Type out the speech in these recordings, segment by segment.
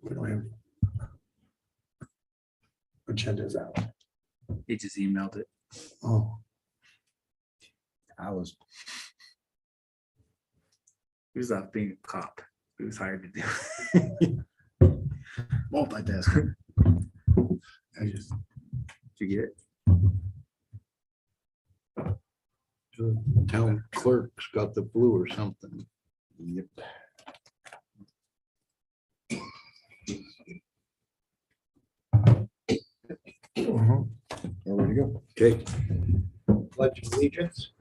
We don't have agendas out. He just emailed it. Oh, He was off being a cop. He was hired to do. multitasking. I just, Did you get it? The town clerk's got the flu or something. yep. There we go. Okay. Pledge of allegiance.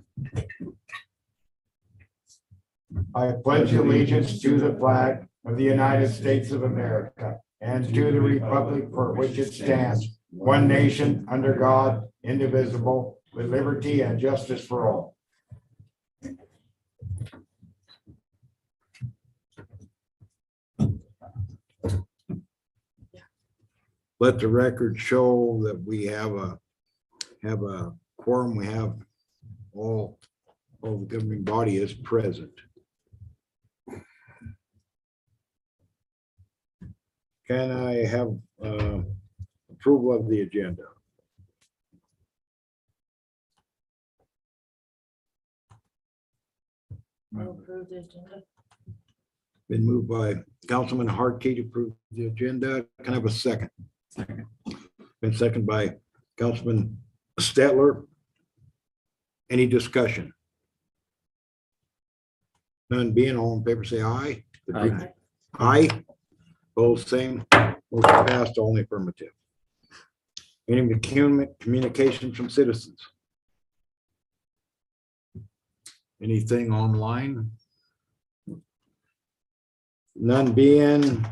I pledge allegiance to the flag of the United States of America and to the republic for which it stands, one nation, under God, indivisible, with liberty and justice for all. Let the record show that we have a quorum. We have all the governing body is present. Can I have approval of the agenda? I'll approve the agenda. Been moved by Councilman Hartke to approve the agenda. Can I have a second? Second. Been seconded by Councilman Stetler. Any discussion? None being, all in favor, say aye. Aye. Aye. Both same. Motion passed, all in the affirmative. Any communications from citizens? Anything online? None being.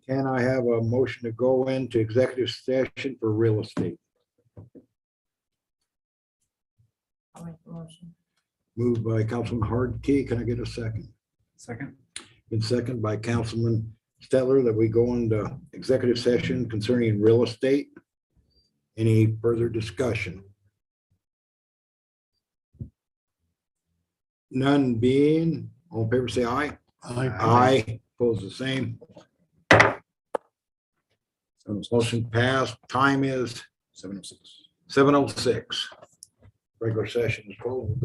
Can I have a motion to go into executive session for real estate? I'll make the motion. Moved by Councilman Hardkey. Can I get a second? Second. Been seconded by Councilman Stetler that we go into executive session concerning real estate. Any further discussion? None being, all in favor say aye. Aye. Opposed the same. Motion passed. Time is 7:06. 7:06. Regular session is closed.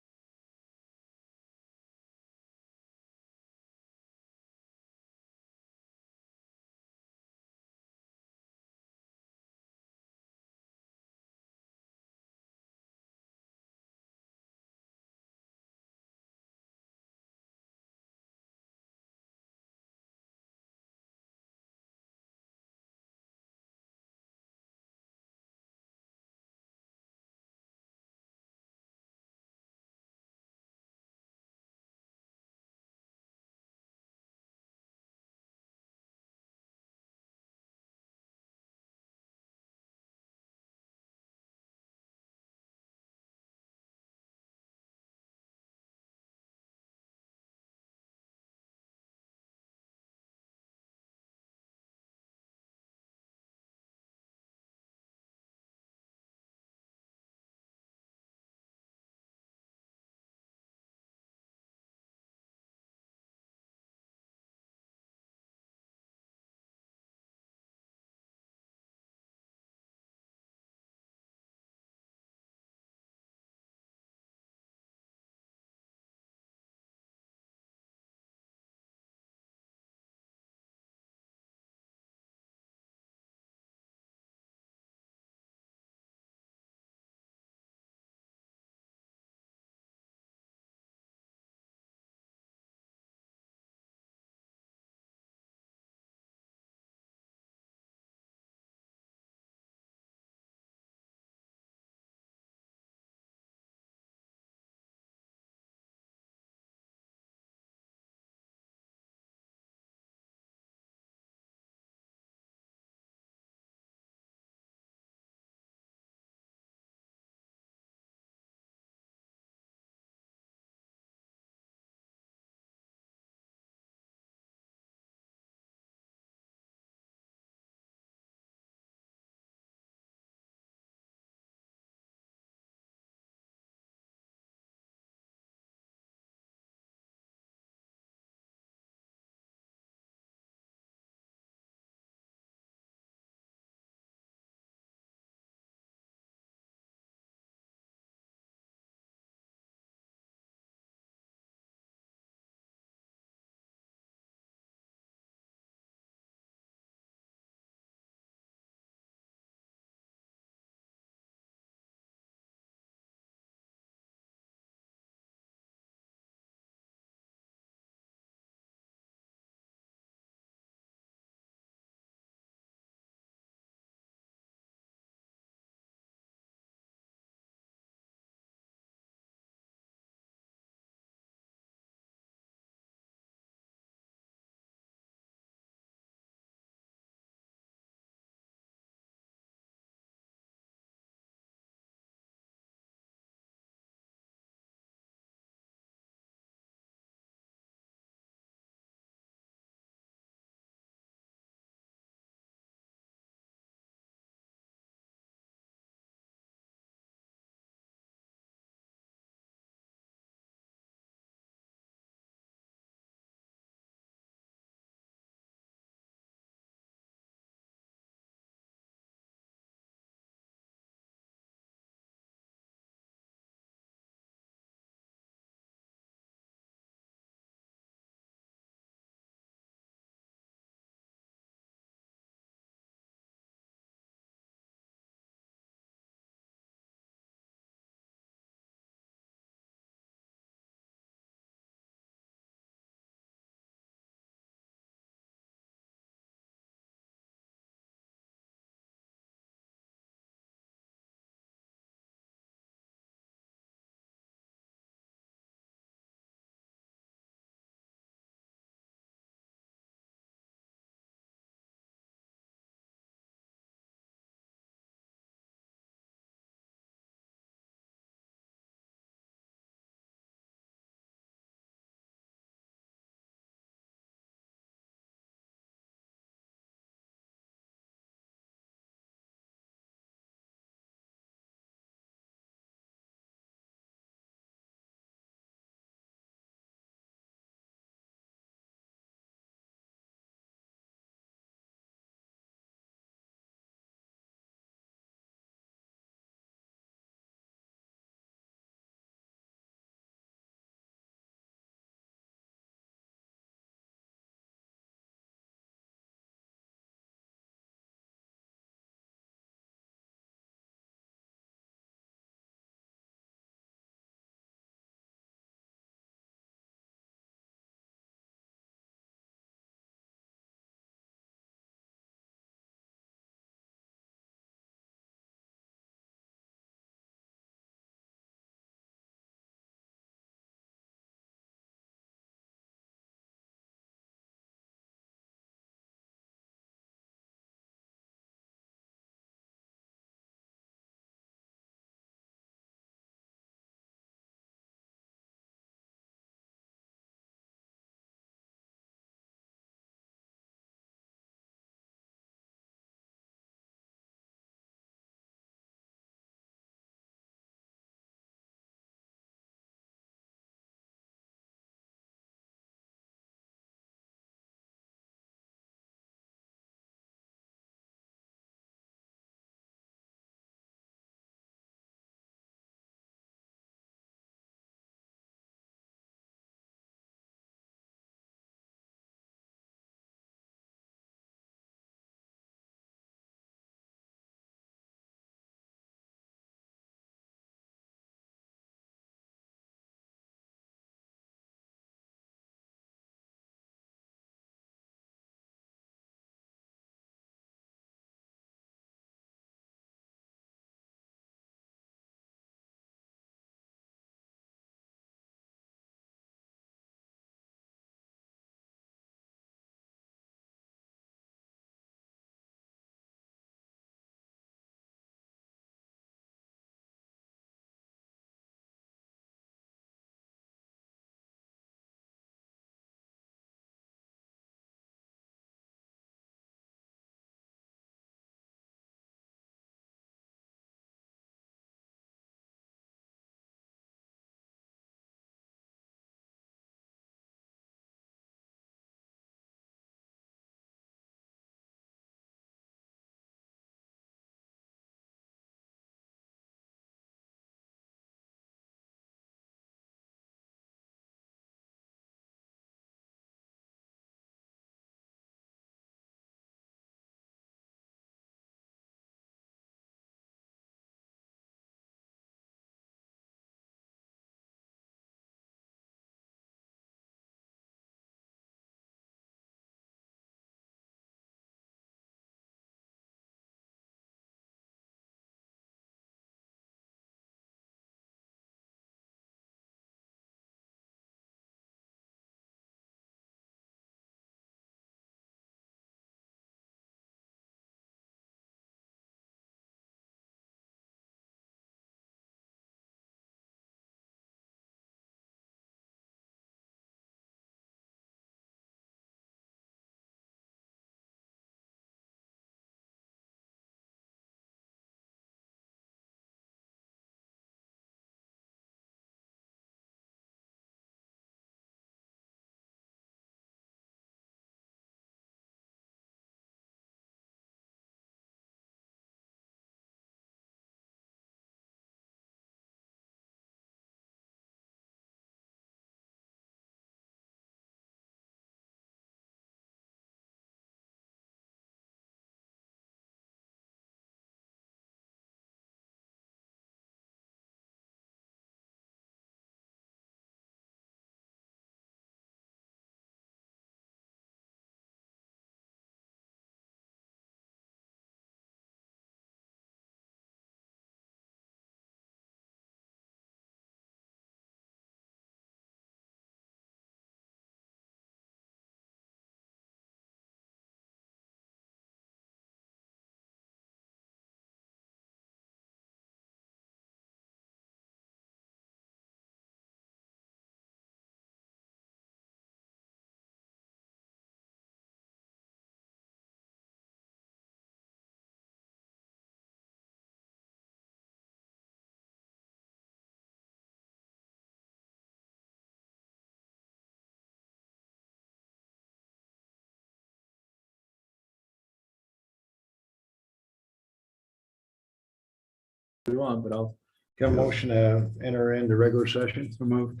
we want, but I'll. Got a motion to enter into regular session. So moved.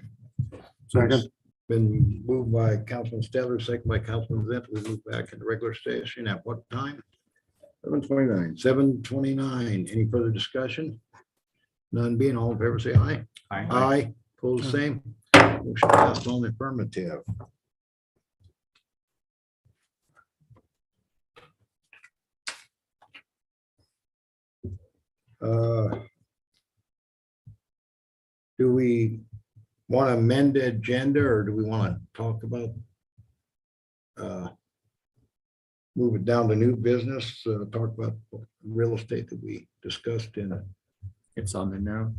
Second. Been moved by Councilman Steller, second by Councilman Zent. We move back into regular session at what time? 7:29. 7:29. Any further discussion? None being, all in favor, say aye. Aye. Pose same. Motion passed on the affirmative. Do we want to amend the agenda or do we want to talk about move it down to new business, talk about real estate that we discussed in It's on there now.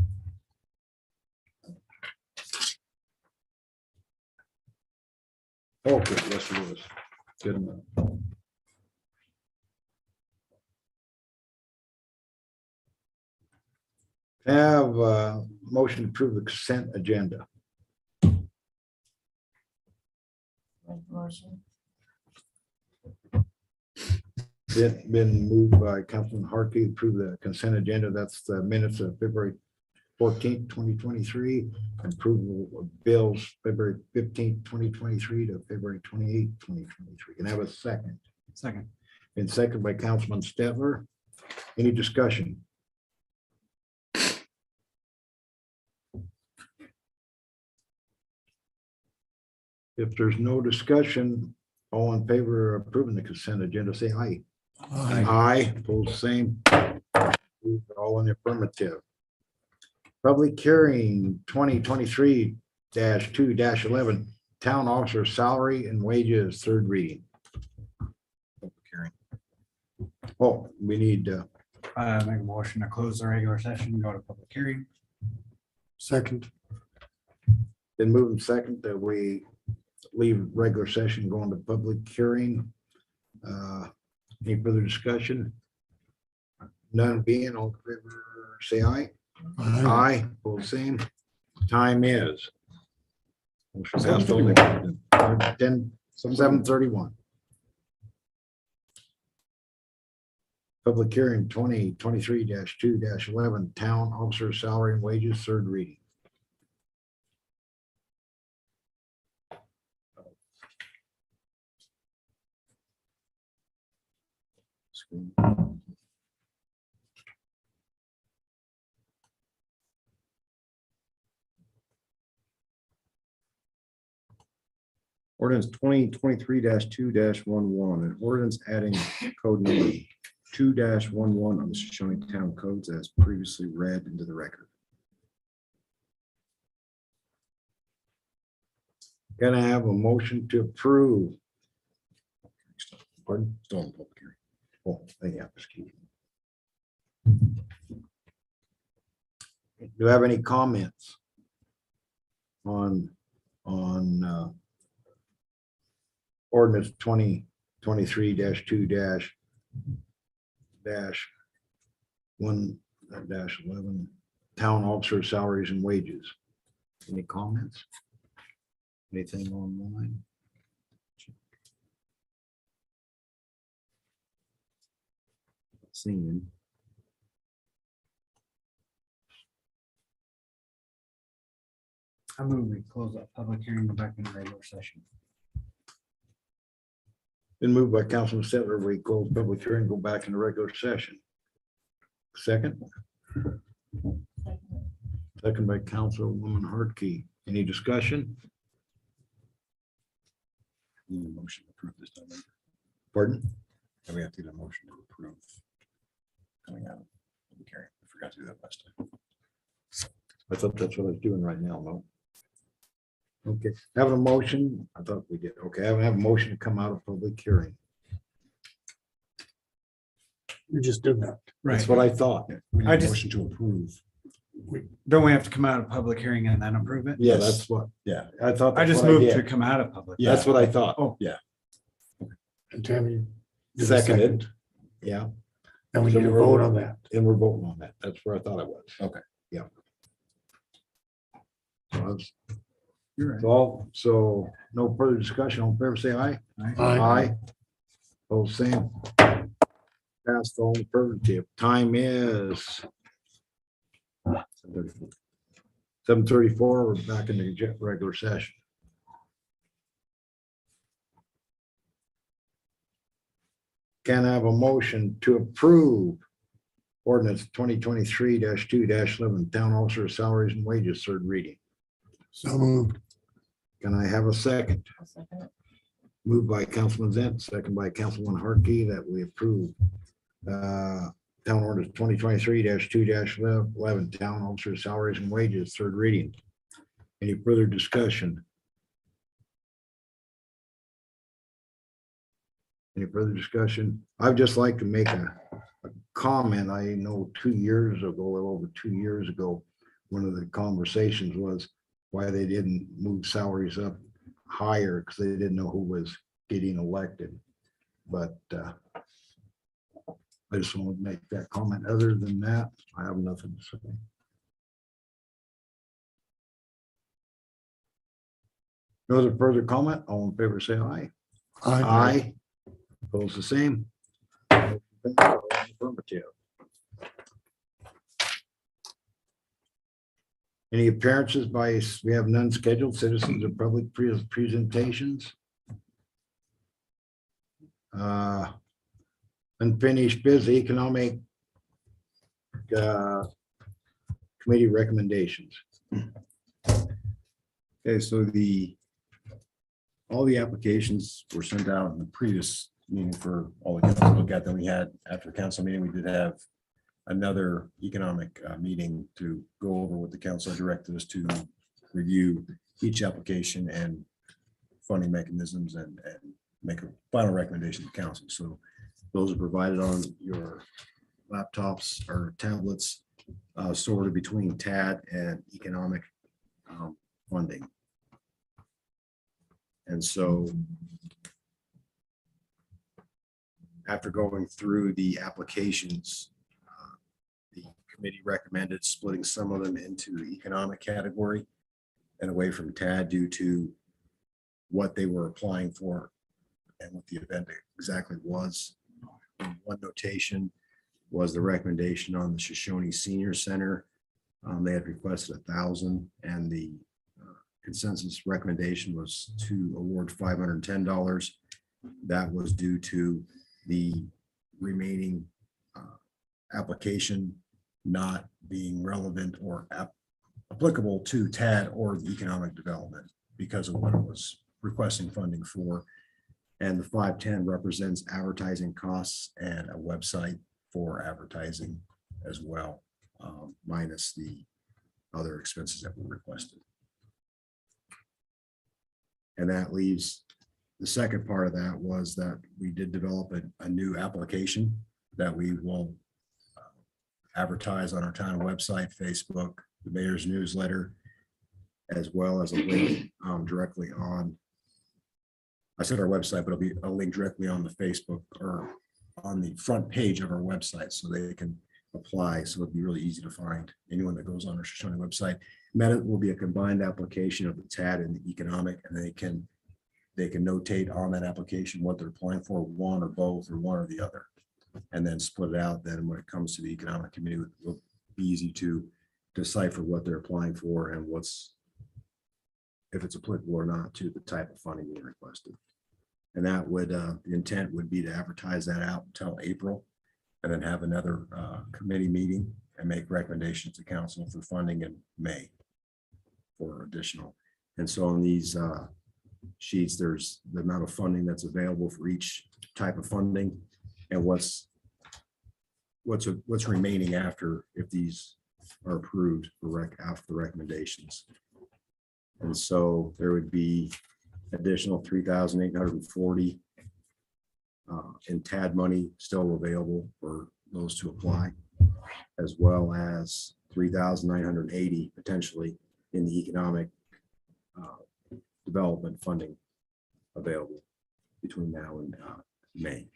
okay, yes, it was. Good enough. Have a motion to approve the consent agenda. Make the motion. Been moved by Councilman Harkey to approve the consent agenda. That's the minutes of February 14th, 2023. Approval of bills February 15th, 2023 to February 28th, 2023. Can I have a second? Second. Been seconded by Councilman Stetler. Any discussion? If there's no discussion, all in favor of approving the consent agenda, say aye. Aye, opposed, same. All in the affirmative. Public hearing 2023-2-11, town officer salary and wages, third reading. Public hearing. Oh, we need, Make a motion to close the regular session, and go to public hearing. Second. been moved second that we leave regular session, go into public hearing. Any further discussion? None being, all in favor, say aye. Aye, both same. Time is. Motion passed only 7:31. Public hearing 2023-2-11, town officer salary and wages, third reading. Ordinance 2023-2-11, an ordinance adding code number 2-11 on the Shoshoni Town Codes as previously read into the record. Can I have a motion to approve? Pardon? Still in the public hearing. Oh, yeah, excuse me. Do you have any comments on ordinance 2023-2-1-11, town officer salaries and wages? Any comments? Anything online? Seeing. I move we close that public hearing, go back in regular session. Been moved by Councilman Settler, we close public hearing, go back into regular session. Second, second by Councilwoman Hartke. Any discussion? Need a motion to approve this time. Pardon? And we have to get a motion to approve. Coming out. of the hearing. I forgot to do that last time. I thought that's what I was doing right now, no? Okay, have a motion. I thought we did. Okay, I have a motion to come out of public hearing. You just did that. That's what I thought. We need I a just- motion to approve. Don't we have to come out of public hearing and then approve it? Yeah, Yes. that's what, Yeah. I thought. I that's just what moved to did. come out of public. Yeah. That's what I thought. Oh. And Tammy. did the Seconded. second. Yeah, And we So need to we're- vote on that. and we're voting on that. That's where I thought it was. Okay. Yeah. So that's You're right. all. So no further discussion. All in favor, say aye. Aye. Oh, same. Passed all affirmative. Time is 7:34, we're back in the regular session. Can I have a motion to approve ordinance 2023-2-11, town officer salaries and wages, third reading? So moved. Can I have a second? I'll second it. Moved by Councilman Zent, second by Councilman Harkey, that we approve town ordinance 2023-2-11, town officer salaries and wages, third reading. Any further discussion? Any further discussion? I'd just like to make a comment. I know 2 years ago, a little over 2 years ago, one of the conversations was why they didn't move salaries up higher, because they didn't know who was getting elected. But I just want to make that comment. Other than that, I have nothing to say. No other further comment? All in favor, say aye. Aye. Opposed, the same. Affirmative. Any appearances by, we have none scheduled, citizens or public presentations? Unfinished business, economic committee recommendations. Okay, so all the applications were sent out in the previous meeting for all the council to look at. Then we had, after the council meeting, we did have another economic meeting to go over what the council directed us to review each application and funding mechanisms and make a final recommendation to council. So those are provided on your laptops or tablets, sorted between TAD and economic funding. And so after going through the applications, the committee recommended splitting some of them into the economic category and away from TAD due to what they were applying for and what the event exactly was. One notation was the recommendation on the Shoshoni Senior Center. They had requested 1,000, and the consensus recommendation was to award $510. That was due to the remaining application not being relevant or applicable to TAD or the economic development because of what it was requesting funding for. And the 510 represents advertising costs and a website for advertising as well, minus the other expenses that were requested. And that leaves the second part of that was that we did develop a new application that we will advertise on our town website, Facebook, the mayor's newsletter, as well as a link directly on, I said our website, but it'll be a link directly on the Facebook or on the front page of our website so they can apply. So it'll be really easy to find anyone that goes on our Shoshoni website. It will be a combined application of the TAD and the economic, and they can notate on that application what they're applying for, one or both or one or the other, and then split it out. Then when it comes to the economic committee, it will be easy to decipher what they're applying for and if it's applicable or not to the type of funding being requested. And that would, the intent would be to advertise that out until April and then have another committee meeting and make recommendations to council for funding in May for additional. And so on these sheets, there's the amount of funding that's available for each type of funding and what's remaining after if these are approved for after the recommendations. And so there would be additional 3,840 in TAD money still available for those to apply, as well as 3,980 potentially in the economic development funding available between now and May.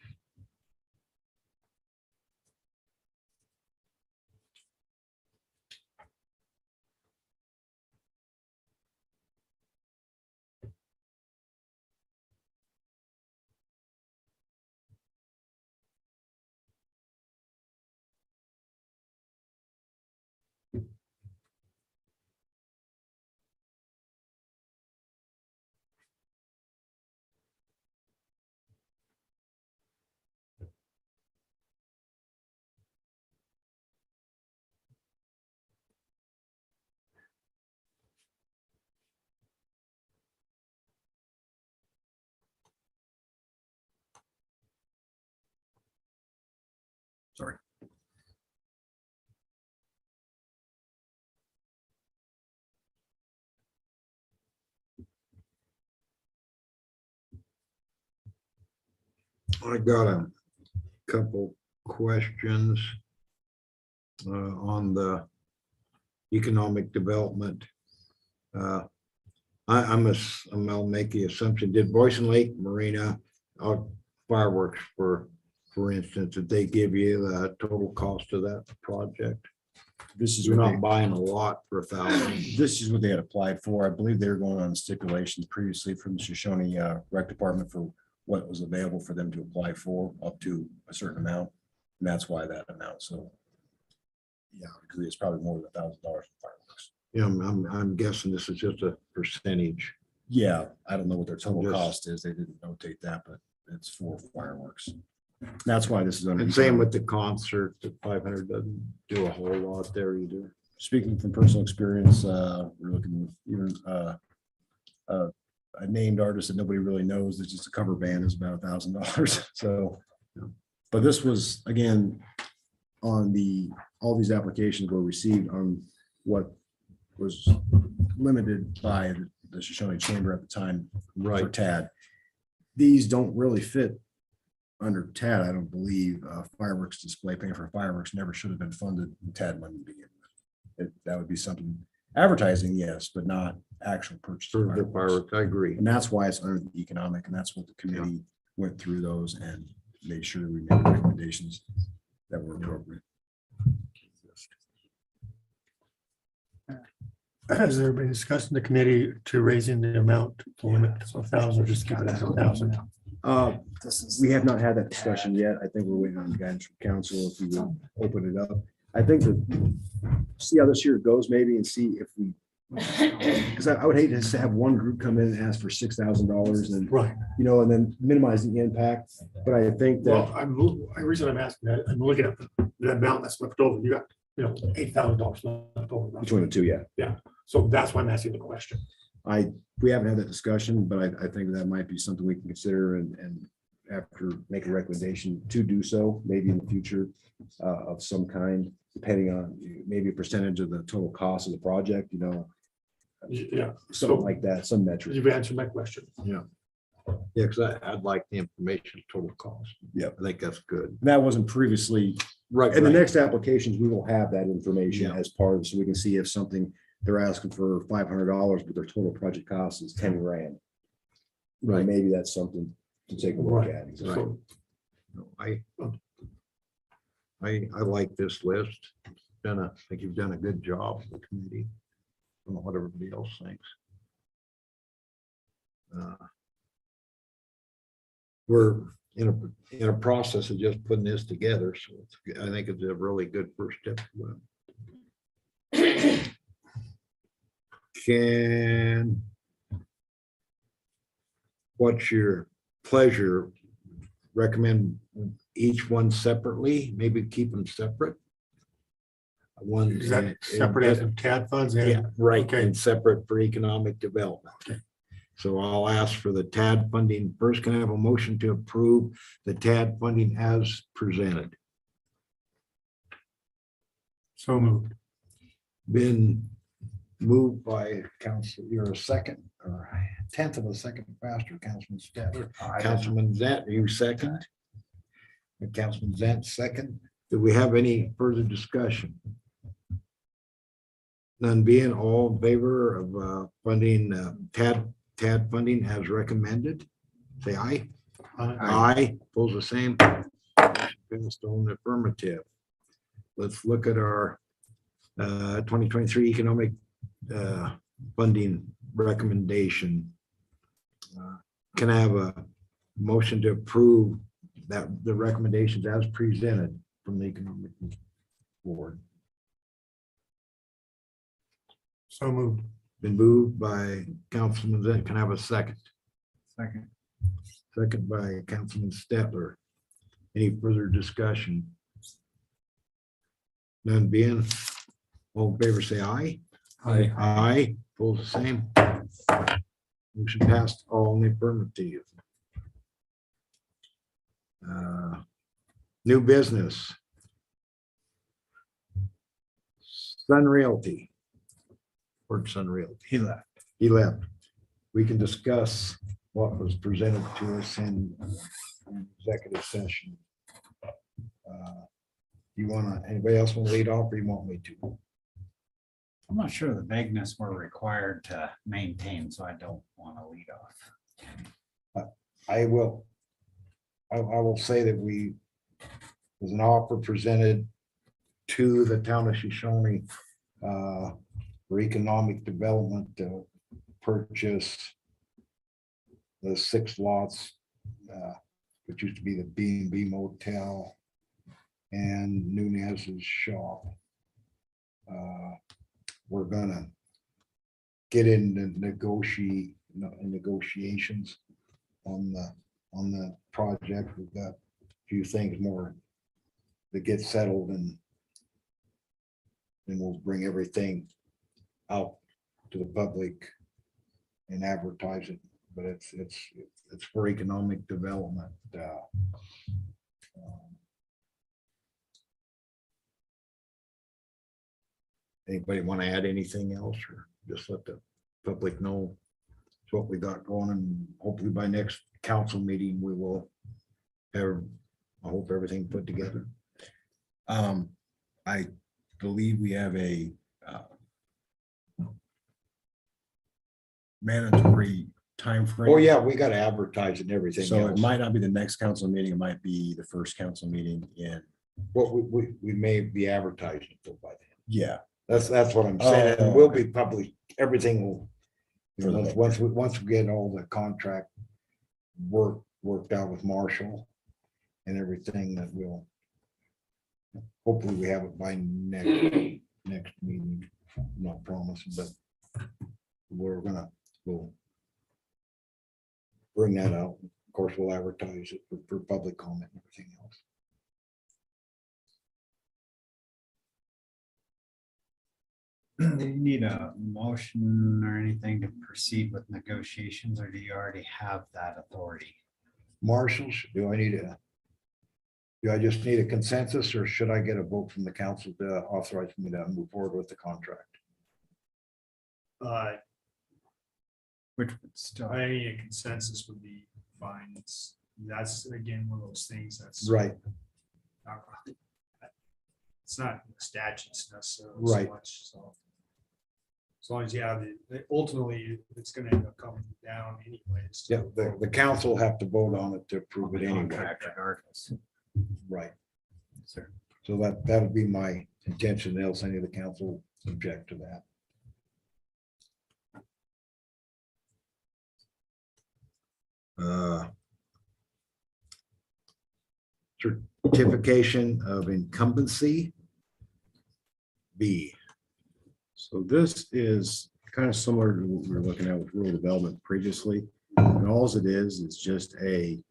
Sorry. I got a couple questions on the economic development. I'll make the assumption, did Boyson Lake Marina fireworks for instance, did they give you the total cost of that project? This is You're what not buying a lot for $1,000. this is what they had applied for. I believe they were going on stipulations previously from the Shoshoni Rec Department for what was available for them to apply for up to a certain amount. And that's why that amount. So yeah, I agree. It's probably more than $1,000 for fireworks. Yeah, I'm guessing this is just a percentage. Yeah, I don't know what their total Just- cost is. They didn't notate that, but it's for fireworks. That's why this is under. And same with the concert, the 500 doesn't do a whole lot there either. Speaking from personal experience, we're looking even a named artist that nobody really knows. It's just a cover band is about $1,000. So, but this was again on all these applications were received on what was limited by the Shoshone Chamber at the time for TAD. These don't really fit under TAD, I don't believe. Fireworks display, paying for fireworks never should have been funded in TAD money to begin with. That would be something, advertising, yes, but not actual purchase. of For the fireworks, I agree. And that's why it's under the economic, and that's what the committee went through those and made sure we made recommendations that were appropriate. Has there been discussed in the committee to raising the amount to limit to 1,000 or just keep it at 1,000? We have not had that discussion yet. I think we're waiting on guidance from council if we will open it up. I think that, see how this year goes maybe and see if we, because I would hate to have one group come in and ask for $6,000 and, Right. you know, and then minimize the impact. But I think Well, that, the reason I'm asking that, I'm looking at the amount that's left over. You got, $8,000 left over. between the two, yeah. So that's why I'm asking the question. We haven't had that discussion, but I think that might be something we can consider and after make a recommendation to do so, maybe in the future of some kind, depending on maybe a percentage of the total cost of the project, Yeah. something So like that, some metric. you've answered my question. Yeah, because I'd like the information, total cost. Yeah. I think that's good. And that wasn't previously, Right. in the next applications, we will have that information Yeah. as part of, so we can see if something, they're asking for $500, but their total project cost is 10 grand. Right. Maybe that's something to take a look at. So I like this list. I think you've done a good job with the committee. I don't know what everybody else thinks. We're in a process of just putting this together, so I think it's a really good first step. What's your pleasure? Recommend each one separately, maybe keep them separate? One. is that separate as in TAD funds? Yeah, right, Okay. and separate for economic development. So I'll ask for the TAD funding first. Can I have a motion to approve the TAD funding as presented? So moved. Been moved by council, you're a second, or a tenth of a second faster, Councilman Stettler. Councilman Zant, are you second? And Councilman Zant, second. Do we have any further discussion? None being, all in favor of funding TAD funding as recommended, say aye. Aye, pulls the same. Passed on the affirmative. Let's look at our 2023 economic funding recommendation. Can I have a motion to approve that the recommendations as presented from the economic board? So moved. Been moved by Councilman Zent. Can I have a second? Second. Second by Councilman Stettler. Any further discussion? None being, all in favor, say aye. Aye. Aye, pulls the same. Motion passed, all in the affirmative. New business, Sun Realty. Where'd Sun Realty? He left. He left. We can discuss what was presented to us in executive session. You wanna, anybody else want to lead off or you want me to? I'm not sure the vagueness we're required to maintain, so I don't want to lead off. I will. I will say that there's an offer presented to the town of Shoshoni for economic development to purchase the 6 lots, which used to be the B&B Motel and Nunez's shop. We're gonna get into negotiations on the project. We've got a few things more that get settled, and then we'll bring everything out to the public and advertise it. But it's for economic development. Anybody want to add anything else, or just let the public know what we got going, and hopefully by next council meeting, we will have, I hope, everything put together. I believe we have a mandatory time frame. Oh, yeah, we got to advertise and everything So it else. might not be the next council meeting, it might be the first council meeting in, What we may be advertising till by then. yeah. That's what I'm saying. Oh, And we'll okay. be public, everything will, For the- once we get all the contract worked out with Marshall and everything, that will hopefully we have it by next meeting. I'm not promising, but we'll bring that out. Of course, we'll advertise it for public comment and everything else. Do you need a motion or anything to proceed with negotiations, or do you already have that authority? Marshals, do I just need a consensus, or should I get a vote from the council to authorize me to move forward with the contract? Which would still, I mean, a consensus would be fine. That's again, one of those things that's. Right, not- It's not statutes necessarily. Right. So much, so. As long as you have it, ultimately, it's gonna end up coming down anyways. yeah, the council have to vote on it to approve it anyway. contract regardless. Right, Sir. so that would be my intention, else any of the council object to that. Certification of incumbency. B. So this is kind of similar to what we were looking at with rural development previously. And all it is just a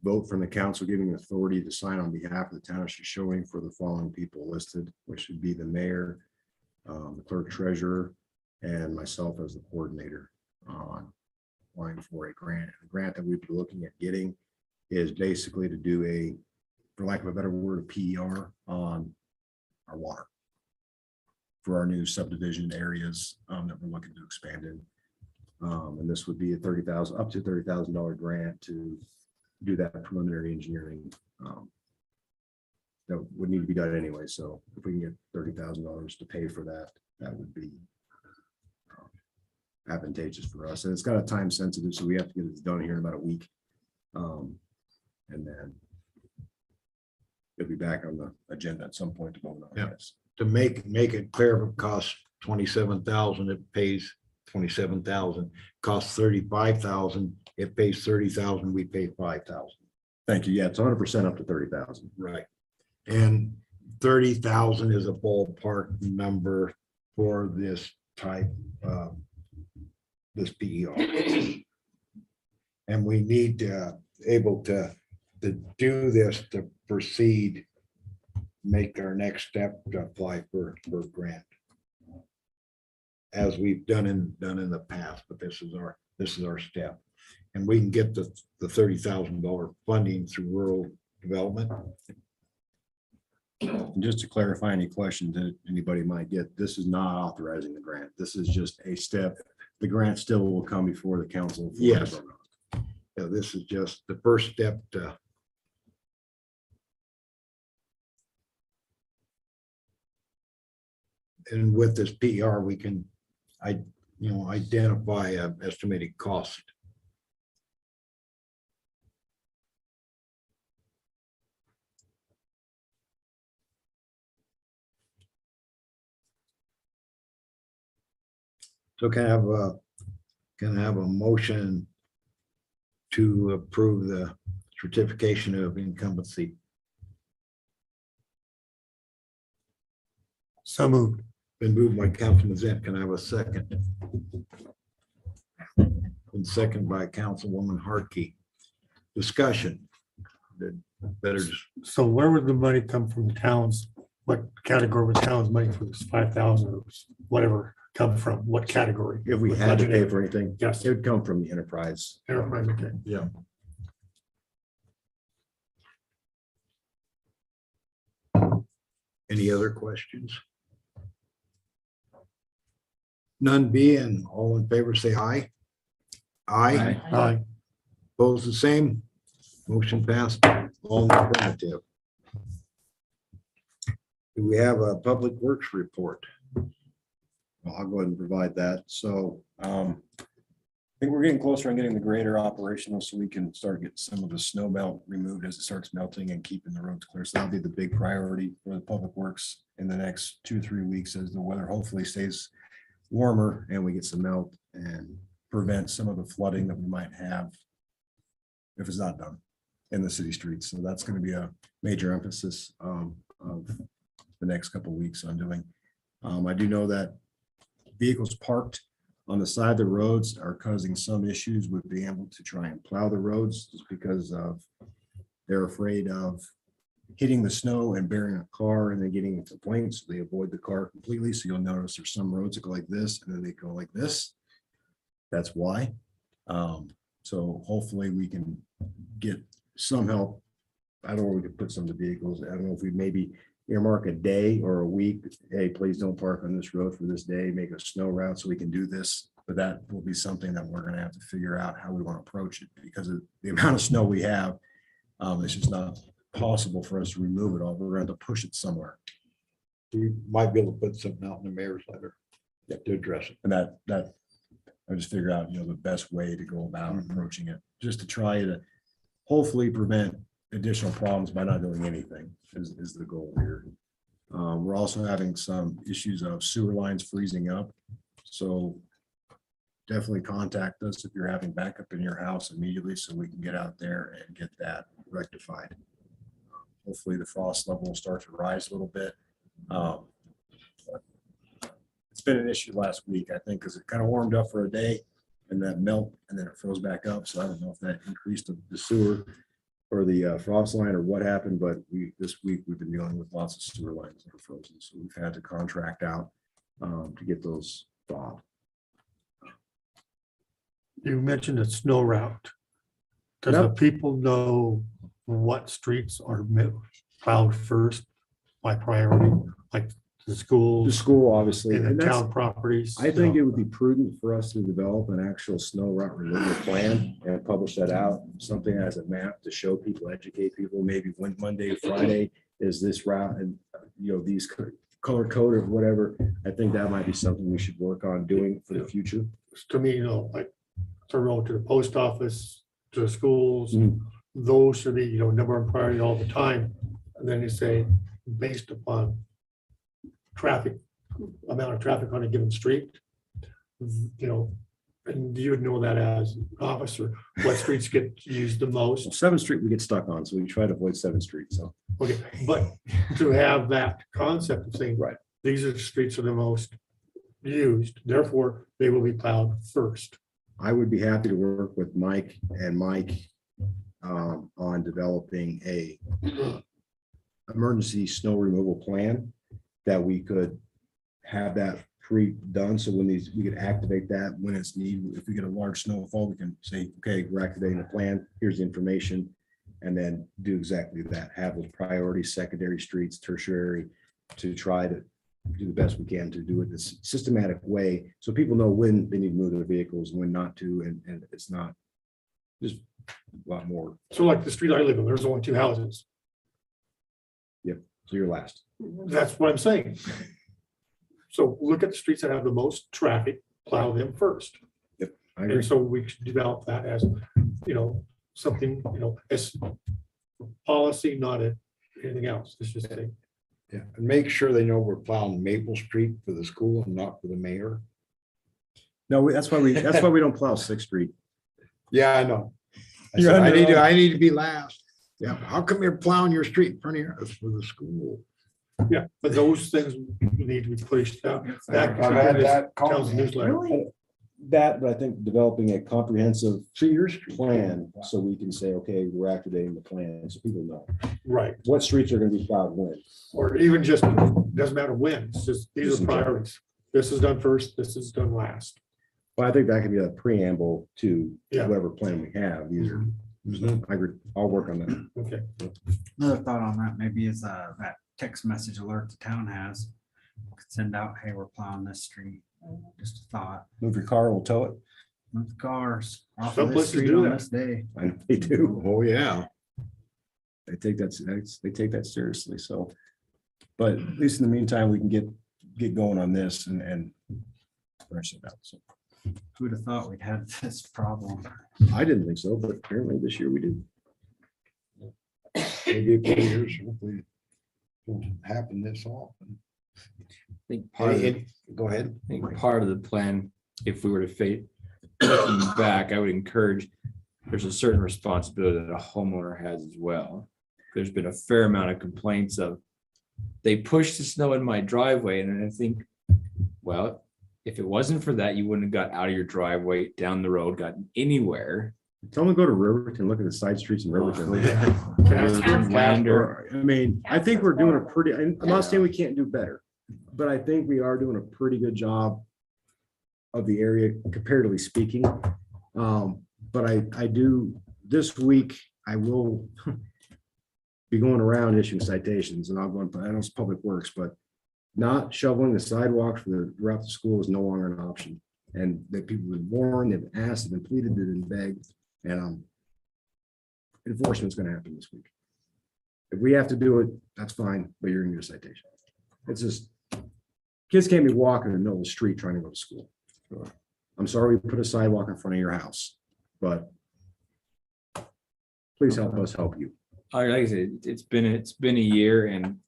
vote from the council giving authority to sign on behalf of the town of Shoshone for the following people listed, which would be the mayor, the clerk treasurer, and myself as the coordinator on applying for a grant. The grant that we'd be looking at getting is basically to do a, for lack of a better word, a PER on our water for our new subdivision areas that we're looking to expand in. And this would be a up to $30,000 grant to do that preliminary engineering. That would need to be done anyway. So if we can get $30,000 to pay for that, that would be advantageous for us. And it's got a time sensitive, so we have to get it done here in about a week. And then it'll be back on the agenda at some point to vote on Yeah. this. To make it clear, if it costs 27,000, it pays 27,000, costs 35,000, it pays 30,000, we pay 5,000. Thank you. Yeah, it's 100% up to 30,000. Right. And 30,000 is a ballpark number for this type of this PER. And we need to able to do this to proceed, make our next step to apply for a grant. As we've done in the past, but this is our step. And we can get the $30,000 funding through rural development. And just to clarify any questions that anybody might get, this is not authorizing the grant. This is just a step. The grant still will come before the council. for Yes. approval. Yeah, this is just the first step to. And with this PR, we can, identify a estimated cost. So can I have a motion to approve the certification of incumbency? So moved. Been moved by Councilman Zent. Can I have a second? And second by Councilwoman Hartke. Discussion. Better, So where would the money come from the towns? What category would towns money for this 5,000 or whatever come from? What category? If we had to pay for anything, Yes. it would come from the enterprise. Enterprise, okay. Yeah. any other questions? None being, all in favor, say aye. Aye. Aye. Opposed, the same. Motion passed, all in the affirmative. Do we have a public works report? Well, I'll go ahead and provide that. So I think we're getting closer on getting the grader operational so we can start getting some of the snow melt removed as it starts melting and keeping the roads clear. So that'll be the big priority for the public works in the next 2 or 3 weeks as the weather hopefully stays warmer and we get some melt and prevent some of the flooding that we might have if it's not done in the city streets. So that's going to be a major emphasis of the next couple of weeks on doing. I do know that vehicles parked on the side of the roads are causing some issues with being able to try and plow the roads just because of they're afraid of hitting the snow and burying a car and then getting into planes. So they avoid the car completely. So you'll notice there's some roads that go like this and then they go like this. That's why. So hopefully we can get some help. I don't know where we could put some of the vehicles. I don't know if we maybe earmark a day or a week. Hey, please don't park on this road for this day, make a snow route so we can do this. But that will be something that we're gonna have to figure out how we want to approach it because of the amount of snow we have. It's just not possible for us to remove it all. We're going to push it somewhere. We might be able to put something out in the mayor's letter to address it. And that I just figure out, the best way to go about approaching it, just to try to hopefully prevent additional problems by not doing anything is the goal here. We're also having some issues of sewer lines freezing up. So definitely contact us if you're having backup in your house immediately so we can get out there and get that rectified. Hopefully the frost level will start to rise a little bit. It's been an issue last week, I think, because it kind of warmed up for a day and then melt and then it froze back up. So I don't know if that increased the sewer or the frost line or what happened, but this week we've been dealing with lots of sewer lines that are frozen. So we've had to contract out to get those thawed. You mentioned a snow route. Does the people know what streets are plowed first by priority, like the The schools school, obviously. and and the that's- town properties? I think it would be prudent for us to develop an actual snow route removal plan and publish that out, something as a map to show people, educate people, maybe when Monday, Friday is this route and, these color code or whatever. I think that might be something we should work on doing for the future. To me, like the road to the post office, to the schools, Mhm. those should be, number one priority all the time. And then you say, based upon traffic, amount of traffic on a given street, and you would know that as an officer, what streets get used the most. So 7th Street we get stuck on, so we try to avoid 7th Street, so. Okay, but to have that concept of saying, Right. these are the streets that are the most used, therefore they will be plowed first. I would be happy to work with Mike on developing a emergency snow removal plan that we could have that pre-done. So when we could activate that when it's needed. If we get a large snowfall, we can say, okay, we're activating the plan. Here's the information. and then do exactly that, have those priority secondary streets, tertiary, to try to do the best we can to do it this systematic way, so people know when they need to move their vehicles, when not to, and it's not just a lot more. So like the street I live in, there's only 2 houses. So you're last. That's what I'm saying. So look at the streets that have the most traffic, plow them first. I agree. And so we should develop that as, something, as policy, not anything else. It's just a, Yeah, and make sure they know we're plowing Maple Street for the school and not for the mayor. No, that's why we don't plow 6th Street. Yeah, I know. I You're said, under- I need to be last. Yeah, how come you're plowing your street in front of yours for the school? yeah, but those things need to be pushed out. That I've had that Town's comment. newsletter. That, but I think developing a comprehensive See your street. plan, so we can say, okay, we're activating the plan, so people know Right, what streets are gonna be plowed when. or even just, doesn't matter when, it's just, these Just are in general. priorities. This is done first, this is done last. Well, I think that could be a preamble to Yeah. whatever plan we have. These are, I agree. I'll work on that. Okay, Another thought on that maybe is that text message alert the town has. Could send out, hey, we're plowing this street. Just a thought. Move your car, we'll tow it. Move the cars off Some of this places street do on that. this day. I know they do. Oh, yeah. They take that seriously, so. But at least in the meantime, we can get going on this and finish it out. So Who'd have thought we'd had this problem? I didn't think so, but apparently this year we did. Maybe a few years, hopefully it won't happen this often. I think part of, Go ahead. I think part of the plan, if we were to fate, looking back, I would encourage, there's a certain responsibility that a homeowner has as well. There's been a fair amount of complaints of, they pushed the snow in my driveway, and I think, well, if it wasn't for that, you wouldn't have got out of your driveway, down the road, gotten anywhere. Tell them to go to Riverton, look at the side streets in Riverton. Lander. I mean, I think we're doing a pretty, I'm not saying we can't do better, but I think we are doing a pretty good job of the area comparatively speaking. But I do, this week, I will be going around issuing citations, and I'll go, I know it's public works, but not shoveling the sidewalks for the route to school is no longer an option. And that people have been warned, they've been asked, they've been pleaded, they've been begged, and enforcement's gonna happen this week. If we have to do it, that's fine, but you're gonna get a citation. It's just, kids can't be walking in the middle of the street trying to go to school. I'm sorry we put a sidewalk in front of your house, but please help us help you. Like I said, it's been a year, and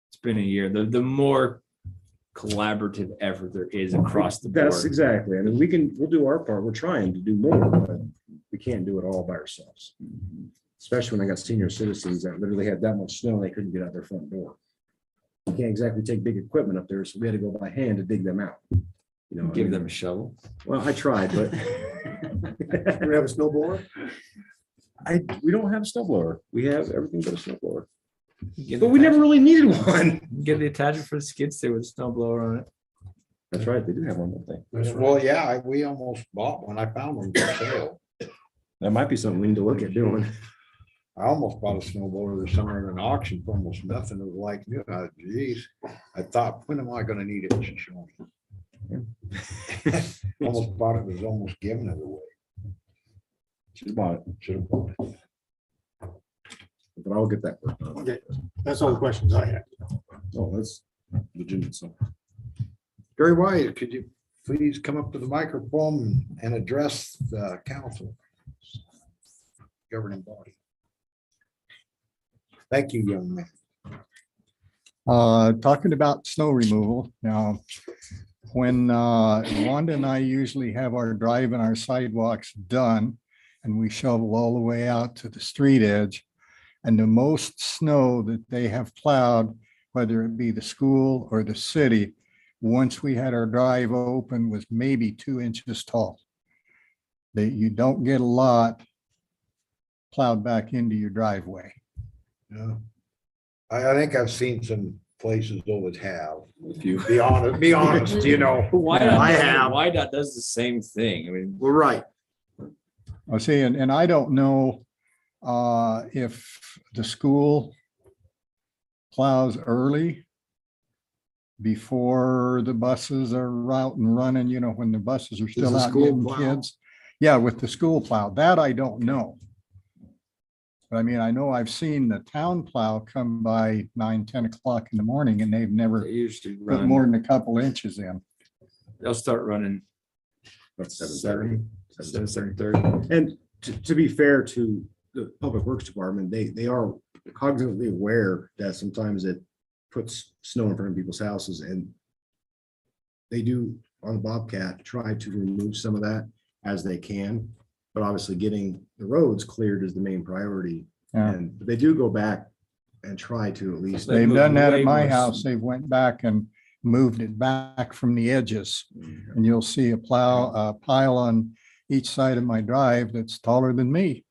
it's been a year. The more collaborative effort there is across the That's board. exactly, I mean, we'll do our part, we're trying to do more, but we can't do it all by ourselves. Especially when I got senior citizens that literally had that much snow, they couldn't get out their front door. You can't exactly take big equipment up there, so we had to go by hand to dig them out. You know, I Give mean, them a shovel. well, I tried, but we have a snow blower. we don't have a snow blower. We have everything but a snow blower. Get But the we never attachment- really needed one. Get the attachment for the skid steer with a snow blower on it. That's right, they do have one, don't they? That's right. Well, yeah, we almost bought one. I found one for sale. That might be something we need to look at doing. I almost bought a snow blower this summer at an auction for almost nothing. It was like, geez, I thought, when am I gonna need it? Shoshoni? Almost bought it, was almost giving it away. Should have bought it, Should have bought it. but I'll get that worked on. Okay, that's all the questions I had. Oh, that's legitimate, so. Gary White, could you please come up to the microphone and address the council? Governing body. Thank you, young man. Talking about snow removal now, when Wanda and I usually have our drive and our sidewalks done, and we shovel all the way out to the street edge, and the most snow that they have plowed, whether it be the school or the city, once we had our drive open, was maybe 2 inches tall. That you don't get a lot plowed back into your driveway. Yeah. I think I've seen some places that have. If you, Be honest, you know. Why I have. Why not does the same thing? I mean, We're right. I see, and I don't know if the school plows early before the buses are out and running, you know, when the buses are still the out school getting plow? kids. Yeah, with the school plow, that I don't know. But I mean, I know I've seen the town plow come by 9, 10 o'clock in the morning and they've never They usually put more run, than a couple inches in. they'll start running About 7:30. 7:30. And to be fair to the Public Works Department, they are cognitively aware that sometimes it puts snow in front of people's houses, and they do on the Bobcat try to remove some of that as they can. But obviously getting the roads cleared is the main priority. Yeah. And they do go back and try to at least. They've done that at my Way more house. They went back and moved it back from the edges. And you'll see a pile on each side of my drive that's taller than me,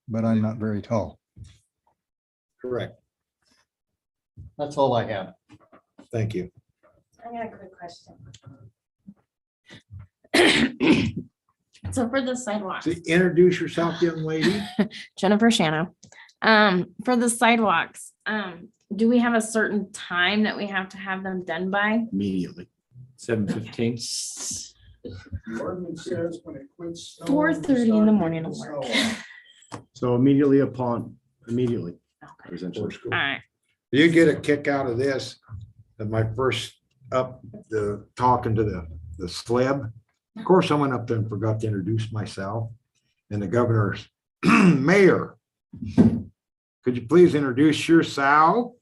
but I'm not very tall. Correct. That's all I have. Thank you. I got a quick question. So for the sidewalks, So introduce yourself, young lady. Jennifer Shano, for the sidewalks, do we have a certain time that we have to have them done by? Immediately. 7:15. The ordinance says when it quits. 4:30 in the morning will work. So immediately, essentially. All right, You get a kick out of this, at my first talking to the sleb. Of course, I went up there and forgot to introduce myself. And the governor's, Mayor, could you please introduce yourself?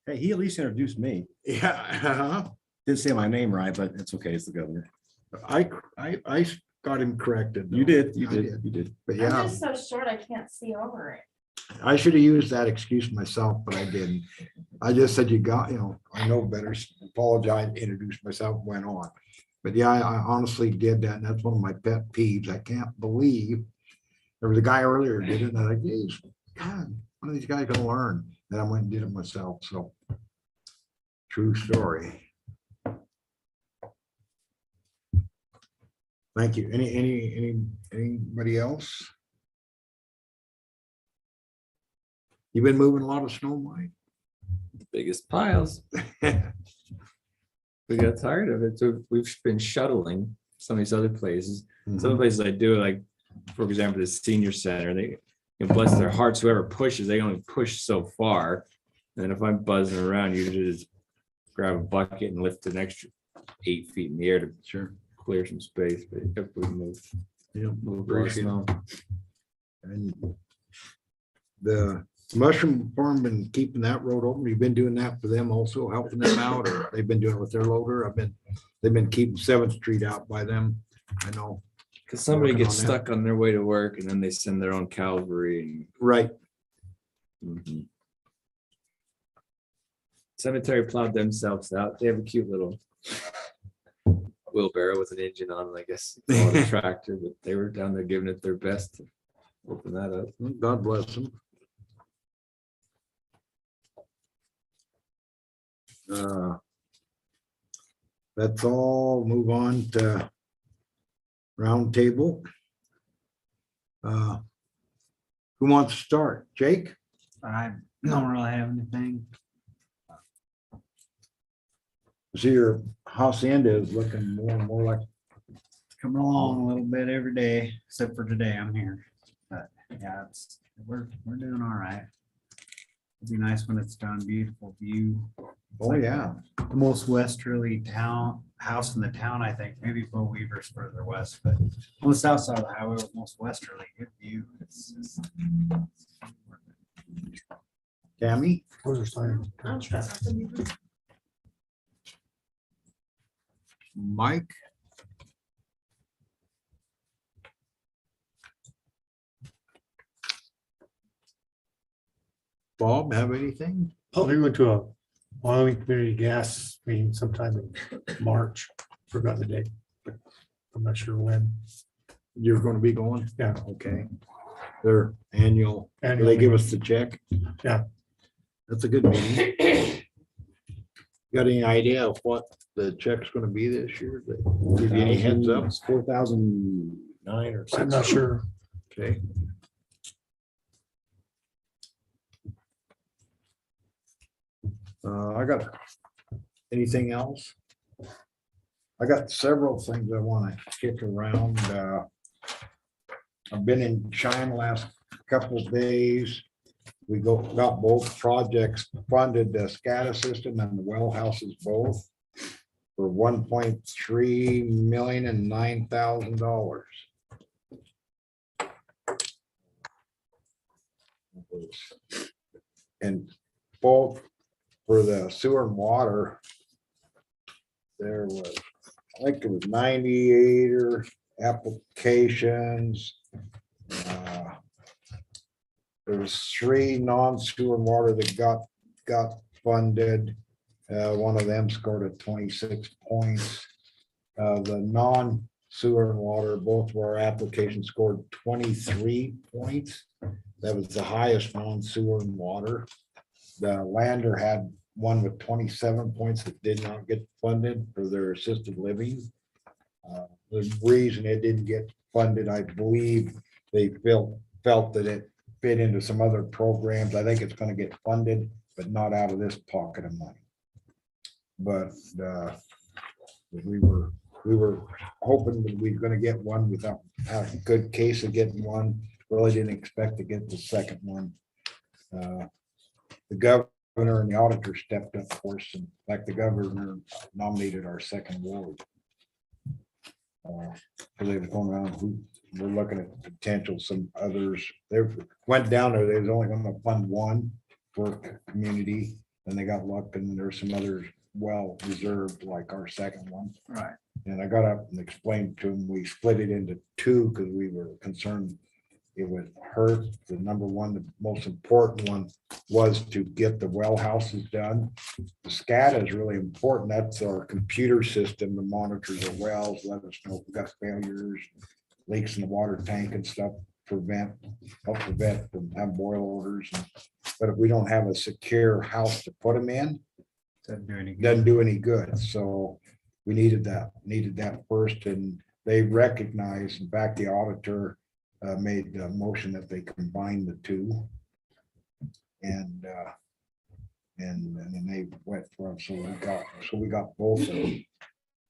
Hey, he at least introduced me. Yeah, uh-huh. Didn't say my name right, but it's okay. It's the governor. I got him corrected. You did, you I did, you did. But I'm yeah, just so short, I can't see over it. I should have used that excuse myself, but I didn't. I just said, I know better, apologized, introduced myself, went on. But yeah, I honestly did that, and that's one of my pet peeves. I can't believe there was a guy earlier did it, and I like, geez, God, one of these guys gonna learn. And I went and did it myself, so. True story. Thank you. Anybody else? You've been moving a lot of snow, Mike? Biggest piles. We got tired of it. So we've been shuttling some of these other places. Some places I do, like, for example, the senior center, they, bless their hearts, whoever pushes, they only push so far. And if I'm buzzing around, you just grab a bucket and lift an extra 8 feet in the air to clear some space, but if we move. Yeah, move a lot of appreciate it. snow. And the mushroom farm been keeping that road open. You've been doing that for them also, helping them out, or they've been doing it with their loader. They've been keeping 7th Street out by them. I know. Cause somebody Working gets on that. stuck on their way to work and then they send their own cavalry Right. and. Cemetery plowed themselves out. They have a cute little wheelbarrow with an engine on it, I guess. Call it a tractor, but they were down there giving it their best to open that up. God bless them. That's all. Move on to round table. Who wants to start? Jake? I don't really have anything. See, your hacienda is looking more and more like, Coming along a little bit every day, except for today, I'm here. But yeah, we're doing all right. It'd be nice when it's done, beautiful view. oh yeah. The most westerly house in the town, I think, maybe Bo Weaver's further west, but on the south side of the highway, with most westerly, good view. It's just- Tammy? Those are signs. I'll try something. Mike? Bob, have anything? Oh, we went to a Wyoming Community Gas meeting sometime in March, forgot the date, but I'm not sure when. You're gonna be going? Yeah. Okay. Their annual, do Annual they give meeting. us the check? Yeah. That's a good meeting. Got any idea of what the check's gonna be this year? They Give you any heads up? 4,009 or I'm not sure. Okay. I got, anything else? I got several things I want to kick around. I've been in China last couple of days. We got both projects funded, the SCADA system and the well houses both for 1.3 million and $9,000. And both for the sewer and water, there was, I think it was 98 or applications. There was 3 non-sewer and water that got funded. One of them scored a 26 points. The non-sewer and water, both of our applications scored 23 points. That was the highest non-sewer and water. The lander had one with 27 points that did not get funded for their assisted living. The reason it didn't get funded, I believe they felt that it fit into some other programs. I think it's going to get funded, but not out of this pocket of money. But we were hoping that we were going to get one without having a good case of getting one. Really didn't expect to get the second one. The governor and the auditor stepped up for us, and like the governor nominated our second ward. They were going around, we're looking at potential, some others. They went down there, they was only going to fund one for community, and they got luck, and there's some others well reserved, like our second one. Right. And I got up and explained to them, we split it into 2 because we were concerned it would hurt. The number one, the most important one was to get the well houses done. The SCADA is really important. That's our computer system that monitors the wells, let us know if we've got failures, leaks in the water tank and stuff, help prevent from having boil orders. But if we don't have a secure house to put them in, doesn't do any good. So we needed that first, and they recognized, in fact, the auditor made the motion that they combine the 2. And then they went for them. So we got both of them.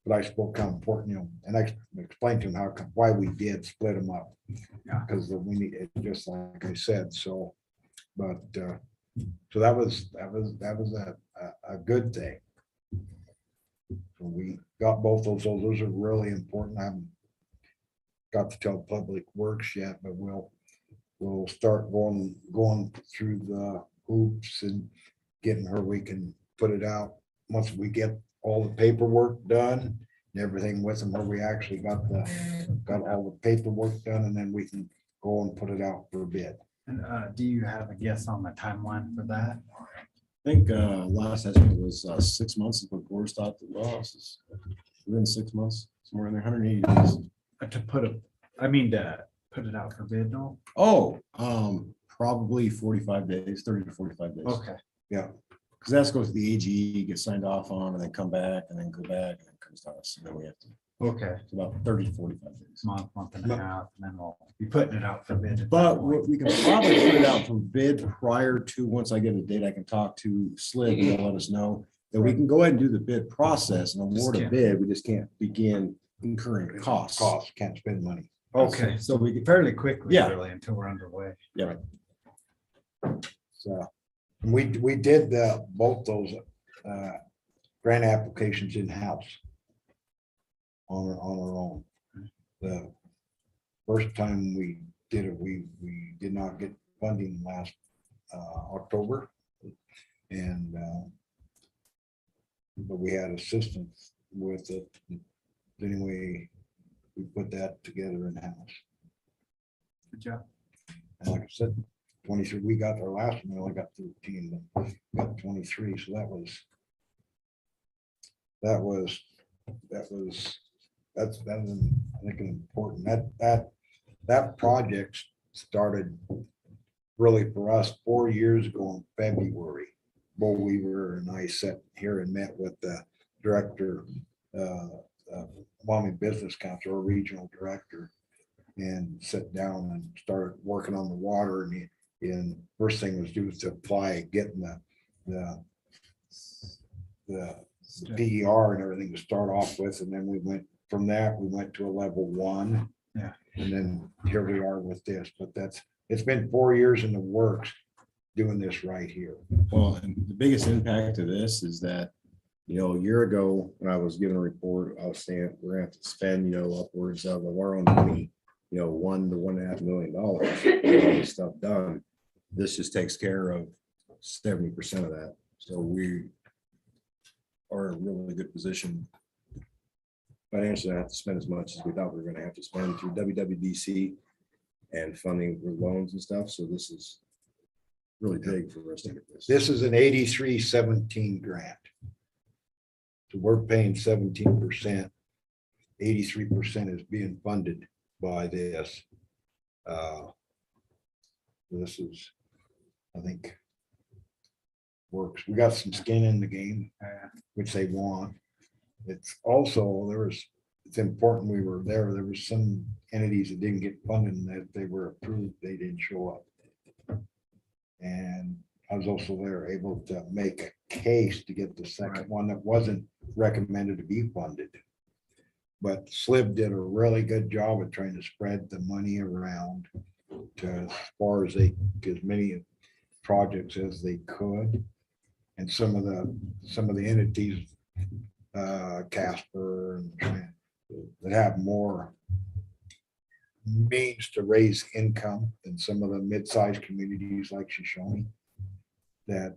But I spoke how important, and I explained to them why we did split them up. Yeah. Because we need it, just like I said. So, but so that was a good thing. So we got both those. Those are really important. I haven't got to tell Public Works yet, but we'll start going through the hoops and getting her, we can put it out once we get all the paperwork done and everything with them, where we actually got all the paperwork done, and then we can go and put it out for bid. And do you have a guess on the timeline for that? I think last estimate was 6 months is what Gore stopped at losses. Within 6 months, somewhere in there, 180 days. To put it out for bid, no? Oh, probably 45 days, 30 to 45 days. Okay. Yeah. Because that's goes to the AG, get signed off on, and then come back, and then go back, and then comes to us. And then we have to, Okay. it's about 30 to 45 days. Month and a half, and then we'll be putting it out for bid. at that But point. we can probably put it out for bid prior to, once I get a date, I can talk to SLID, and they'll let us know that we can go ahead and do the bid process and award a can't. bid. We just can't begin incurring costs. Can't spend money. Okay, so we get fairly quickly, Yeah. really, until we're underway. Yeah. So and we did both those grant applications in-house on our own. The first time we did it, we did not get funding last October, and but we had assistance with it. Anyway, we put that together in-house. Good job. And like I said, 23, we got our last one, we only got 13, but we got 23, so that's I think important. That project started really for us 4 years ago in February. Bo Weaver and I sat here and met with the director, Wyoming Business Council, or regional director. and sit down and start working on the water. And first thing was do to apply, getting the DER and everything to start off with. And then we went from that, we went to a level 1. Yeah. And then here we are with this, but it's been 4 years in the works doing this right here. Well, and the biggest impact of this is that, a year ago, when I was giving a report, I was saying we're gonna have to spend, upwards of our own money, $1 to $1.5 million to get all this stuff done. This just takes care of 70% of that. So we are in a really good position financially, not to spend as much as we thought we were gonna have to spend through WWDC and funding with loans and stuff. So this is really big for us to get this. This is an 83-17 grant. So we're paying 17%. 83% is being funded by this. This is, I think, works. We got some skin in the game, which they want. It's also, it's important we were there. There was some entities that didn't get funded and that they were approved, they didn't show up. And I was also there able to make a case to get the second one that wasn't recommended to be funded. But SLIB did a really good job of trying to spread the money around to as far as as many projects as they could. And some of the entities, Casper and that have more means to raise income than some of the mid-sized communities like Shoshoni, that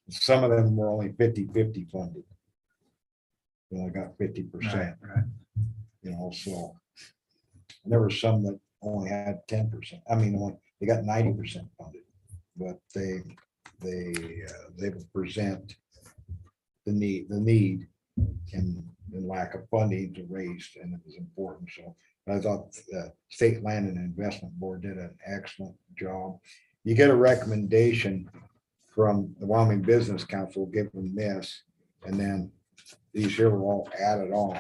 some of them were only 50-50 funded. They only got 50%, so and there were some that only had 10%. I mean, they got 90% funded, but they present the need and lack of funding to raise, and it was important. So I thought the State Land and Investment Board did an excellent job. You get a recommendation from the Wyoming Business Council, give them this, and then these here were all added on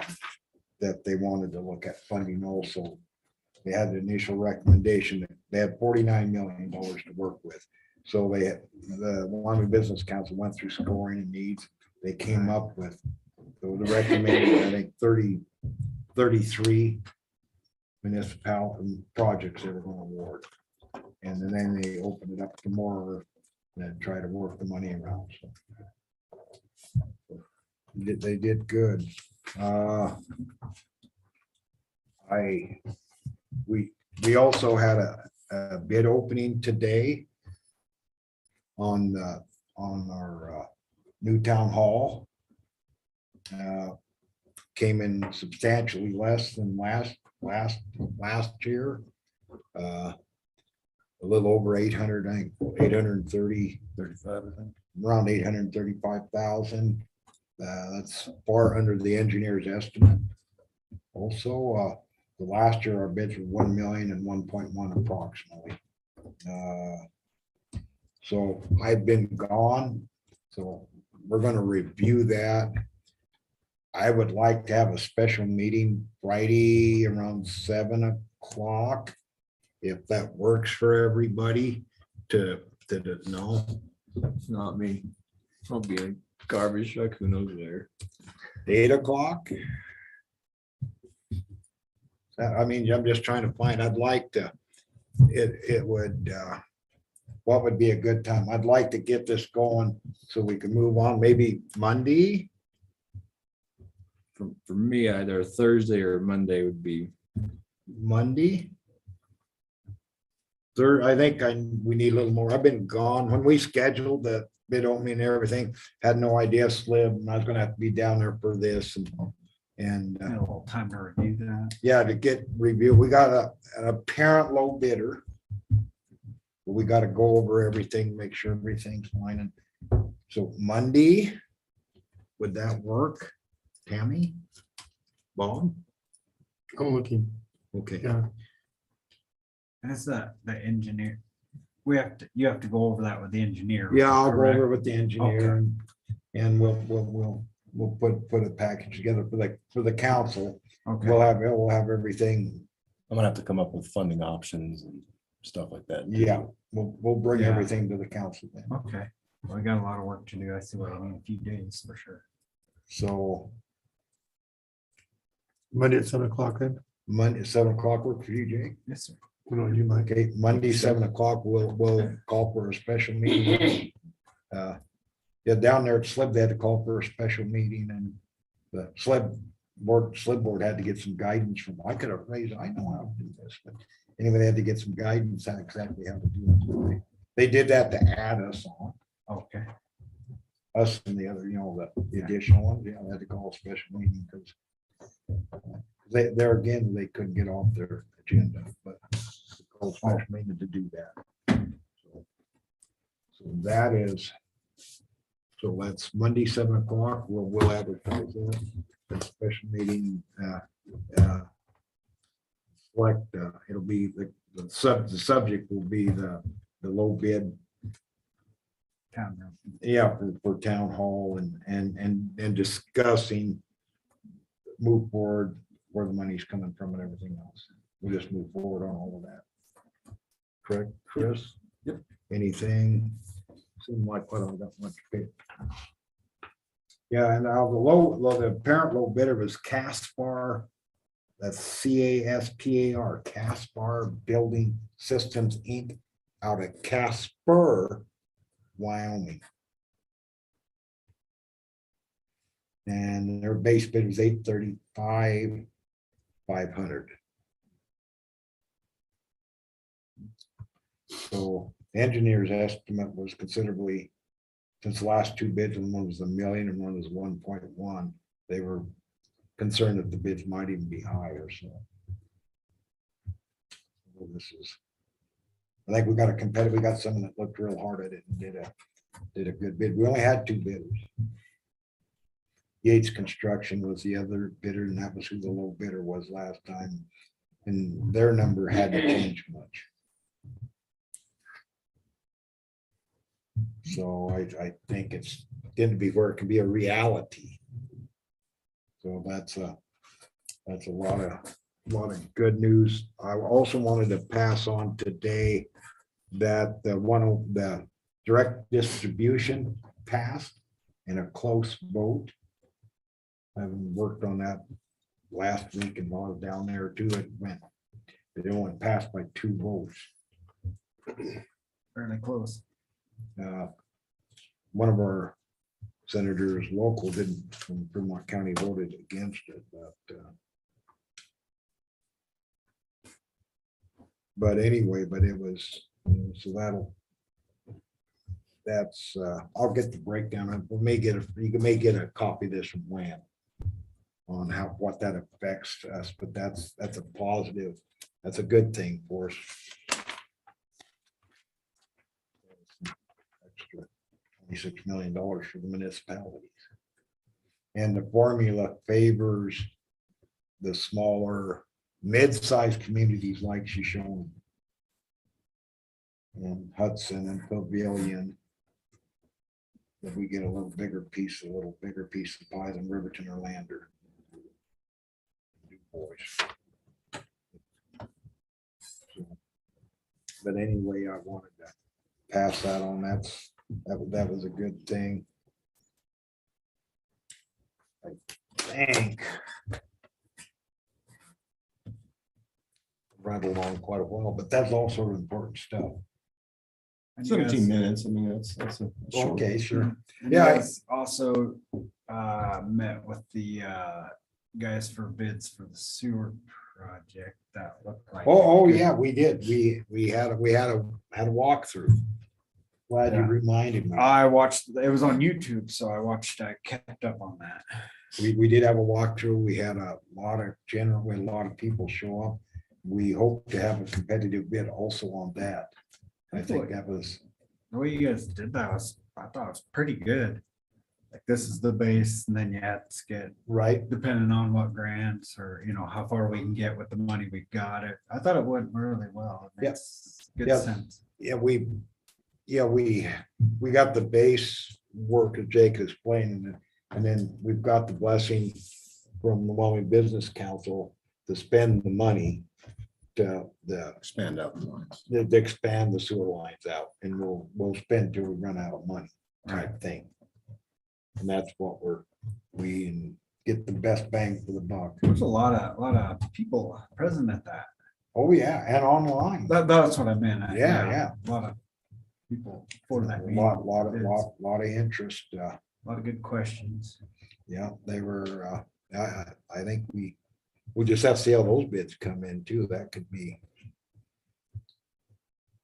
that they wanted to look at funding also. They had the initial recommendation that they had $49 million to work with. So the Wyoming Business Council went through scoring and needs. They came up with, so the recommended, I think 33 municipal projects they were going to award. And then they opened it up to more and try to work the money around. So they did good. We also had a bid opening today on our new town hall. Came in substantially less than last year. A little over 800, I think 830, 35, I think, around 835,000. That's far under the engineer's estimate. Also, the last year our bids were 1 million and 1.1 approximately. So I've been gone, so we're going to review that. I would like to have a special meeting Friday around 7 o'clock, if that works for everybody to know. It's not me. I'll be a garbage truck. Who knows where? 8 o'clock. I mean, I'm just trying to find, I'd like to, it would, what would be a good time? I'd like to get this going so we can move on, maybe Monday. For me, either Thursday or Monday would be. Monday. I think we need a little more. I've been gone. When we scheduled the bid opening and everything, had no idea SLIB, and I was gonna have to be down there for this and Had a little time to review that. yeah, to get review. We got an apparent low bidder. We got to go over everything, make sure everything's lining. So Monday, would that work? Tammy? Bob? I'm looking, Okay. yeah, That's the engineer. You have to go over that with the engineer. Yeah, I'll go correct? over with the engineer and we'll put a package together for the council. Okay, We'll have everything I'm gonna have to come up with funding options and stuff like that. too. Yeah, we'll bring Yeah. everything to the council then. Okay, well, we got a lot of work to do. I see what I mean, a few days for sure. So Monday at 7 o'clock then? Monday, 7 o'clock work for you, Jake? Yes, sir. No, you might. Okay, Monday, 7 o'clock, we'll call for a special meeting. Yeah, down there at Slib, they had to call for a special meeting and the Slib board had to get some guidance from, I could have raised, I know how to do this, but anyway, they had to get some guidance on exactly how to do it. They did that to add us on, Okay. us and the other, the additional ones, they had to call a special meeting because there again, they couldn't get off their agenda, but called a special meeting to do that. So that is, so that's Monday, 7 o'clock. We'll advertise that. The special meeting. It'll be the subject will be the low bid. Town room. Yeah, for town hall and discussing move forward where the money's coming from and everything else. We'll just move forward on all of that. Correct, Chris? Yep. Anything? Seemed like what I got much bid. Yeah, and the apparent low bidder was Caspar. That's Caspar, Caspar Building Systems Inc. out of Casper, Wyoming. And their base bid was $835,500. So the engineer's estimate was considerably, since the last two bids, and one was $1 million and one was 1.1, they were concerned that the bids might even be higher, so. Well, this is, I think we got a competitive, we got someone that looked real hard at it and did a good bid. We only had two bidders. Yates Construction was the other bidder, and that was who the low bidder was last time. And their number hadn't changed much. So I think it's going to be where it can be a reality. So that's a lot of good news. I also wanted to pass on today that the direct distribution passed in a close vote. I haven't worked on that last week and while I was down there too, it only passed by 2 votes. Fairly close. One of our senators local didn't, from Fremont County, voted against it, but anyway, but it was, so that's, I'll get the breakdown. We may get you may get a copy of this from Wham on what that affects us, but that's a positive, that's a good thing for us. Extra $26 million for the municipalities. And the formula favors the smaller, mid-sized communities like Shoshoni and Hudson and Pavilion. That we get a little bigger piece of pie than Riverton or Lander. Du Bois. But anyway, I wanted to pass that on. That was a good thing. I think rattled on quite a while, but that's all sort of important stuff. And you 17 guys- minutes. I mean, that's a short. Okay, sure. and you Yeah, guys also met with the guys for bids for the sewer project that looked like. Oh, yeah, we did. We had a walkthrough. Glad you Yeah. reminded me. I watched, it was on YouTube, so I kept up on that. We did have a walkthrough. We had a lot of people show up. We hope to have a competitive bid also on that. I think that was, The way you guys did that I thought it was pretty good. Like this is the base and then you have to get, right. depending on what grants or, how far we can get with the money we've got it. I thought it went really well. It Yeah. makes good Yeah. sense. We got the base work that Jake explained, and then we've got the blessing from the Wyoming Business Council to spend the money. the, Expand out the lines. to expand the sewer lines out, and we'll spend till we run out of money type thing. And that's what we and get the best bang for the buck. There's a lot of people present at that. Oh, yeah, and online. That's what I meant. Yeah. A lot of people for that A meeting. lot of interest. A lot of good questions. Yeah, they were, I think we'll just have to see how those bids come in too. That could be.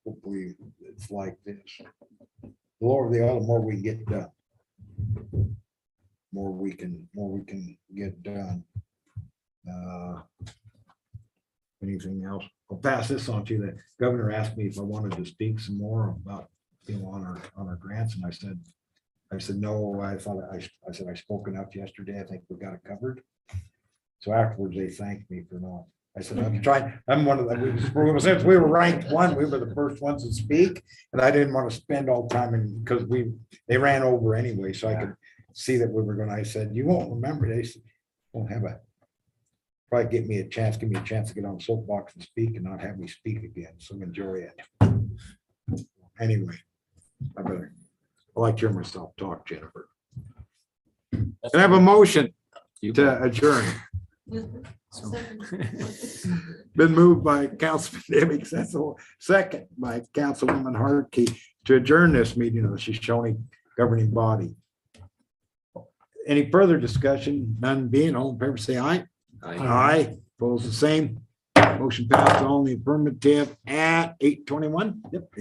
Hopefully, it's like this. The lower the other, more we get done. More we can get done. Anything else? I'll pass this on to you. The governor asked me if I wanted to speak some more about, on our grants, and I said, no, I said, I spoke enough yesterday. I think we got it covered. So afterwards, they thanked me for not. I said, I'm trying, I'm one of them. Since we were ranked one, we were the first ones to speak, and I didn't want to spend all the time and because they ran over anyway, so I could see that we were gonna, I said, you won't remember. They said, won't have probably give me a chance to get on the soapbox and speak and not have me speak again. So enjoy it. Anyway, I like to hear myself talk, Jennifer. Can I have a motion to adjourn? Been moved by Councilman Demick, that's a second by Councilwoman Hartke to adjourn this meeting of the Shoshoni governing body. Any further discussion? None being, all in favor, say aye. Aye. Opposed, the same. Motion passed all in the affirmative at 8:21. Yep.